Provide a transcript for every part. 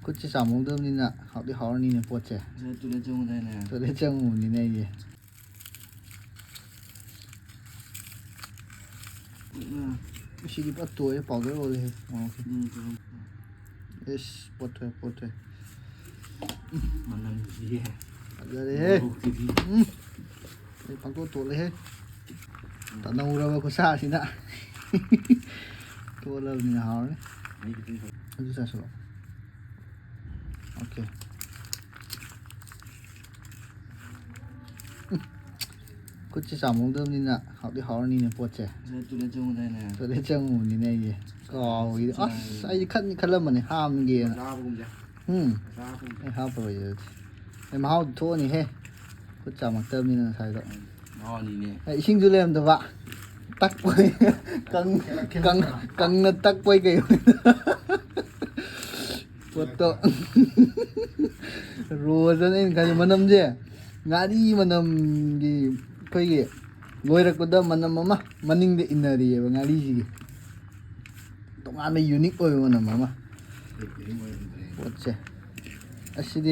ꯈꯨꯠꯁꯦ ꯆꯥꯝꯍꯧꯗꯕꯅꯤꯅ ꯍꯥꯎꯗꯤ ꯍꯥꯎꯔꯅꯤꯅꯦ ꯄꯣꯠꯁꯦ ꯇꯨꯂꯦꯠ ꯆꯪꯉꯨꯗꯥꯏꯅꯦ ꯇꯣꯏꯂꯦꯠ ꯆꯪꯉꯨꯕꯅꯤꯅꯦ ꯑꯩꯁꯦ ꯁꯤꯗꯤ ꯄꯨꯔꯥ ꯇꯣꯏꯔꯦ ꯄꯥꯎꯗꯔ ꯑꯣꯜꯂꯦ ꯑꯦꯁ ꯄꯣꯠꯊꯣꯛꯑꯦ ꯃꯅꯝꯁꯤꯗꯤ ꯐꯖꯔꯦꯍꯦ ꯑꯩ ꯄꯪꯇꯣꯠ ꯇꯣꯠꯂꯦꯍꯦ ꯇꯅꯧꯔꯕ ꯈꯨꯠꯁꯥꯁꯤꯅ ꯇꯣꯠꯂꯕꯅꯤꯅ ꯍꯥꯎꯔꯅꯤ ꯑꯗꯨ ꯆꯥꯁꯤꯜꯂꯣ ꯑꯣꯀꯦ ꯈꯨꯠꯁꯦ ꯆꯥꯝꯍꯧꯗꯕꯅꯤꯅ ꯍꯥꯎꯗꯤ ꯍꯥꯎꯔꯅꯤꯅꯦ ꯄꯣꯠꯁꯦ ꯇꯨꯂꯦꯠ ꯆꯪꯉꯨꯗꯥꯏꯅꯦ ꯇꯣꯏꯂꯦꯠ ꯆꯪꯉꯨꯕꯅꯤꯅꯦ ꯑꯩꯁꯦ ꯀꯥꯎꯏꯗ ꯑꯁ ꯑꯩꯗꯤ ꯈꯜꯂꯝꯕꯅꯦ ꯍꯥꯝꯒꯦꯅ ꯑꯩ ꯍꯥꯞꯄꯔꯣꯏ ꯑꯗꯨꯗꯤ ꯑꯩ ꯃꯍꯥꯎꯗꯤ ꯊꯣꯛꯑꯅꯤꯍꯦ ꯈꯨꯠ ꯆꯥꯝꯃꯛꯇꯕꯅꯤꯅ ꯉꯁꯥꯏꯗꯣ ꯏꯁꯤꯡꯁꯨ ꯂꯩꯔꯝꯗꯕ ꯇꯛꯄꯣꯏ ꯀꯪꯅ ꯇꯛꯄꯣꯏ ꯀꯩ ꯄꯣꯠꯇꯣ ꯔꯣꯖꯅ ꯑꯩꯅ ꯈꯜꯂꯤ ꯃꯅꯝꯁꯦ ꯉꯥꯔꯤ ꯃꯅꯝꯒꯤ ꯑꯩꯈꯣꯏꯒꯤ ꯂꯣꯏꯔꯛꯄꯗ ꯃꯅꯝ ꯑꯃ ꯃꯅꯤꯡꯗ ꯏꯟꯅꯔꯤꯑꯕ ꯉꯥꯔꯤꯁꯤꯒꯤ ꯇꯣꯉꯥꯟꯅ ꯌꯨꯅꯤꯛ ꯑꯣꯏꯕ ꯃꯅꯝ ꯑꯃ ꯄꯣꯠꯁꯦ ꯑꯁꯤꯗꯤ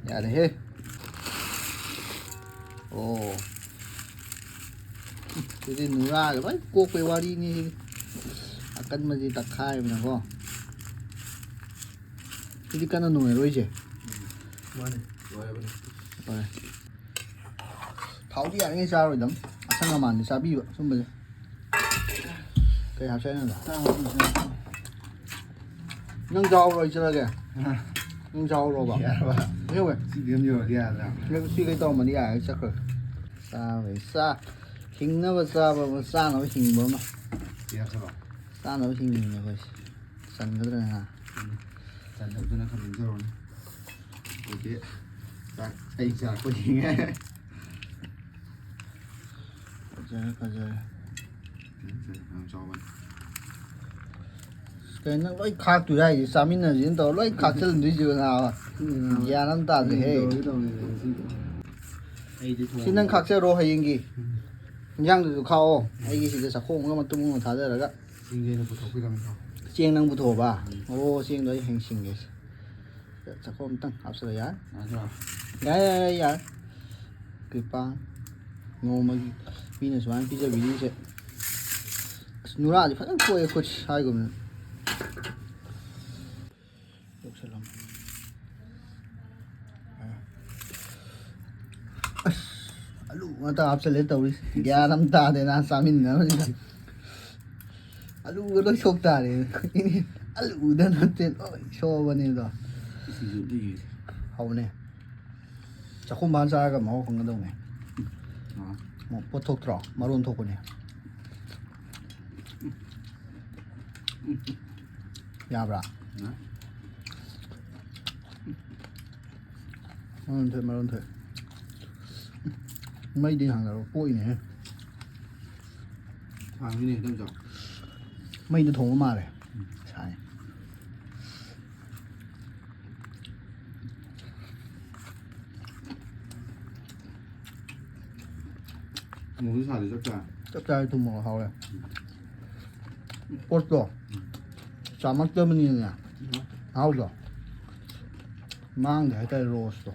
ꯌꯥꯔꯦꯍꯦ ꯑꯣ ꯁꯤꯗꯤ ꯅꯨꯔꯥꯒ ꯂꯣꯏ ꯀꯣꯛꯄꯩ ꯋꯥꯔꯤꯅꯤ ꯁꯤꯗꯤ ꯑꯀꯟꯕꯁꯤ ꯇꯛꯈꯥꯏꯕꯅꯀꯣ ꯁꯤꯗꯤ ꯀꯟꯅ ꯅꯣꯏꯔꯣꯏꯁꯦ ꯍꯣꯏ ꯊꯥꯎꯗꯤ ꯌꯥꯔꯤꯉꯩ ꯆꯥꯔꯣꯏꯗꯝ ꯑꯁꯪ ꯑꯃꯥꯟꯗꯤ ꯆꯥꯕꯤꯕ ꯁꯨꯝꯕꯁꯦ ꯀꯩ ꯍꯥꯞꯆꯩꯅꯣꯗ ꯅꯪ ꯆꯥꯎꯔꯣ ꯑꯩ ꯆꯠꯂꯒꯦ ꯅꯪ ꯆꯥꯎꯔꯣꯕ ꯁꯤ ꯀꯩ ꯇꯧꯔꯝꯃꯗꯤ ꯌꯥꯔꯦ ꯆꯠꯈ꯭ꯔꯦ ꯆꯥꯕꯩ ꯍꯤꯡꯅꯕ ꯆꯥꯕ ꯑꯃ ꯆꯥꯅꯕ ꯍꯤꯡꯕ ꯑꯃ ꯆꯥꯅꯕ ꯍꯤꯡꯉꯤꯅꯦ ꯑꯩꯈꯣꯏꯁꯦ ꯆꯟꯒꯗ꯭ꯔꯥ ꯆꯟꯗꯕꯗꯨꯅ ꯈꯔ ꯂꯦꯡꯖꯔꯣꯅꯤ ꯑꯗꯨꯗꯤ ꯑꯩ ꯆꯥꯛꯄ ꯍꯤꯡꯉꯦ ꯐꯖꯔꯦ ꯀꯩ ꯅꯪ ꯂꯣꯏ ꯈꯥꯛꯇꯣꯏꯔ ꯍꯥꯏꯁꯦ ꯆꯥꯃꯤꯟꯅꯁꯤꯅ ꯇꯧꯔ ꯂꯣꯏ ꯈꯥꯛꯆꯤꯜꯂꯗꯣꯏꯁꯤꯕ ꯅꯥꯕ ꯒ꯭ꯌꯥꯟ ꯑꯃ ꯇꯥꯗ꯭ꯔꯦꯍꯦ ꯁꯤ ꯅꯪ ꯈꯥꯛꯆꯔꯣ ꯍꯌꯦꯡꯒꯤ ꯏꯟꯖꯥꯡꯗꯨꯁꯨ ꯈꯥꯛꯑꯣ ꯑꯩꯒꯤ ꯁꯤꯗ ꯆꯥꯛꯈꯣꯡ ꯃꯇꯨꯝ ꯑꯃ ꯊꯥꯗꯔꯒ ꯆꯦꯡ ꯅꯪ ꯄꯨꯊꯣꯛꯑꯕ ꯑꯣ ꯆꯦꯡꯗꯣ ꯑꯩ ꯍꯦꯡꯁꯤꯡꯒꯦ ꯆꯥꯛꯈꯣꯝ ꯑꯝꯇꯪ ꯍꯥꯞꯆꯤꯜꯂ ꯌꯥꯔꯦ ꯀ꯭ꯔꯤꯄꯥ ꯅꯣꯡꯃꯒꯤ ꯃꯤꯅ ꯁꯨꯃꯥꯏꯅ ꯄꯤꯖꯕꯤꯔꯤꯁꯦ ꯑꯁ ꯅꯨꯔꯥꯗꯤ ꯐꯖꯅ ꯊꯣꯛꯑꯦ ꯈꯨꯠꯁꯤ ꯍꯥꯏꯒꯨꯝꯅ ꯑꯁ ꯑꯂꯨ ꯉꯥꯛꯇ ꯍꯥꯞꯆꯤꯜꯂꯦ ꯇꯧꯔꯤꯁꯦ ꯒ꯭ꯌꯥꯟ ꯑꯃ ꯇꯥꯗꯦ ꯅꯍꯥꯟ ꯆꯥꯃꯤꯟꯅꯕꯁꯤꯗ ꯑꯂꯨꯒ ꯂꯣꯏ ꯁꯣꯛ ꯇꯥꯔꯦ ꯑꯂꯨꯗ ꯅꯠꯇꯦ ꯂꯣꯏ ꯁꯣꯛꯑꯕꯅꯦꯗꯣ ꯍꯧꯅꯦ ꯆꯥꯛꯈꯨꯝ ꯃꯥꯟ ꯆꯥꯔꯒ ꯃꯍꯥꯎ ꯐꯪꯒꯗꯧꯅꯦ ꯄꯣꯠ ꯊꯣꯛꯇ꯭ꯔꯣ ꯃꯔꯣꯟ ꯊꯣꯛꯄꯅꯦ ꯌꯥꯕ꯭ꯔꯥ ꯃꯔꯣꯟ ꯊꯣꯛꯑꯦ ꯃꯩꯗꯤ ꯍꯥꯡꯗꯕ ꯄꯣꯛꯏꯅꯦꯍꯦ ꯃꯩꯗ ꯊꯣꯡꯕ ꯃꯥꯜꯂꯦ ꯁꯥꯏ ꯆꯞ ꯆꯥꯔꯦ ꯊꯨꯝ ꯃꯣꯔꯣꯛ ꯍꯥꯎꯔꯦ ꯄꯣꯠꯇꯣ ꯆꯥꯝꯃꯛꯇꯕꯅꯤꯅꯅꯦ ꯃꯍꯥꯎꯗꯣ ꯃꯥꯡꯗꯦ ꯍꯥꯏꯇꯥꯔꯦ ꯔꯣꯁꯇꯣ